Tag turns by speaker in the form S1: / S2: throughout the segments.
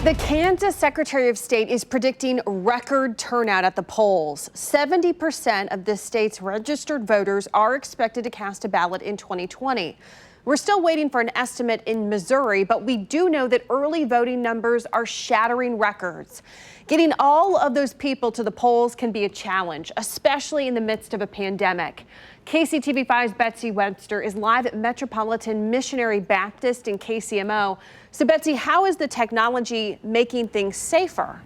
S1: The Kansas Secretary of State is predicting record turnout at the polls. 70% of the state's registered voters are expected to cast a ballot in 2020. We're still waiting for an estimate in Missouri, but we do know that early voting numbers are shattering records. Getting all of those people to the polls can be a challenge, especially in the midst of a pandemic. KCTV5's Betsy Webster is live at Metropolitan Missionary Baptist in KCMO. So Betsy, how is the technology making things safer?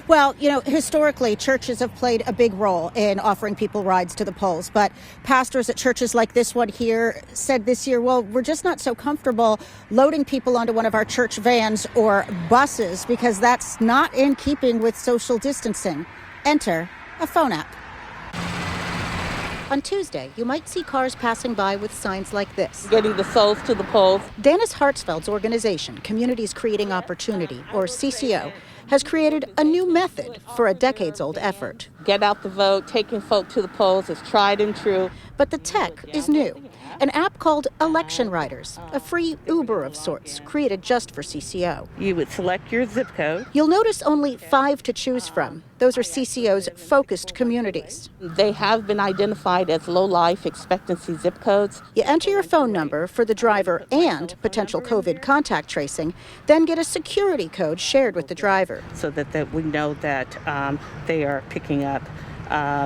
S2: Well, historically, churches have played a big role in offering people rides to the polls. But pastors at churches like this one here said this year, well, we're just not so comfortable loading people onto one of our church vans or buses because that's not in keeping with social distancing. Enter a phone app. On Tuesday, you might see cars passing by with signs like this.
S3: Getting the souls to the polls.
S2: Dennis Hartsfeld's organization, Communities Creating Opportunity, or CCO, has created a new method for a decades-old effort.
S3: Get out the vote, taking folk to the polls is tried and true.
S2: But the tech is new. An app called Election Riders, a free Uber of sorts, created just for CCO.
S3: You would select your zip code.
S2: You'll notice only 5 to choose from. Those are CCO's focused communities.
S3: They have been identified as low life expectancy zip codes.
S2: You enter your phone number for the driver and potential COVID contact tracing, then get a security code shared with the driver.
S3: So that we know that they are picking up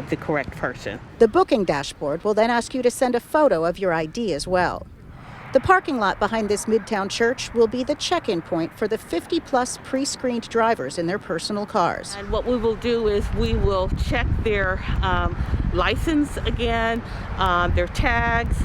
S3: the correct person.
S2: The booking dashboard will then ask you to send a photo of your ID as well. The parking lot behind this Midtown church will be the check-in point for the 50-plus pre-screened drivers in their personal cars.
S3: And what we will do is we will check their license again, their tags,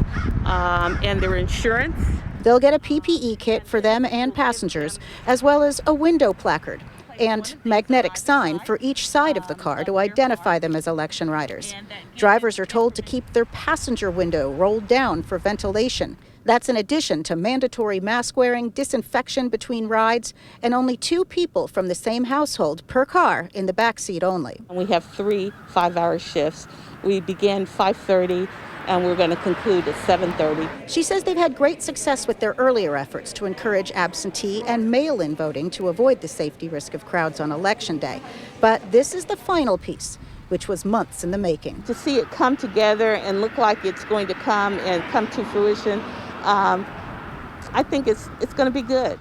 S3: and their insurance.
S2: They'll get a PPE kit for them and passengers, as well as a window placard and magnetic sign for each side of the car to identify them as election riders. Drivers are told to keep their passenger window rolled down for ventilation. That's in addition to mandatory mask wearing, disinfection between rides, and only 2 people from the same household per car in the back seat only.
S3: We have 3 5-hour shifts. We begin 5:30. And we're going to conclude at 7:30.
S2: She says they've had great success with their earlier efforts to encourage absentee and mail-in voting to avoid the safety risk of crowds on Election Day. But this is the final piece, which was months in the making.
S3: To see it come together and look like it's going to come to fruition, I think it's going to be good.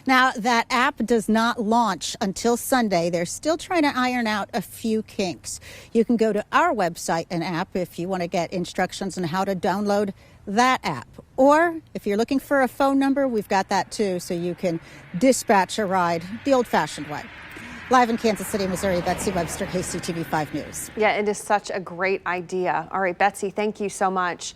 S2: Now, that app does not launch until Sunday. They're still trying to iron out a few kinks. You can go to our website and app if you want to get instructions on how to download that app. Or if you're looking for a phone number, we've got that too, so you can dispatch a ride the old-fashioned way. Live in Kansas City, Missouri, Betsy Webster, KCTV 5 News.
S1: Yeah, it is such a great idea. All right, Betsy, thank you so much.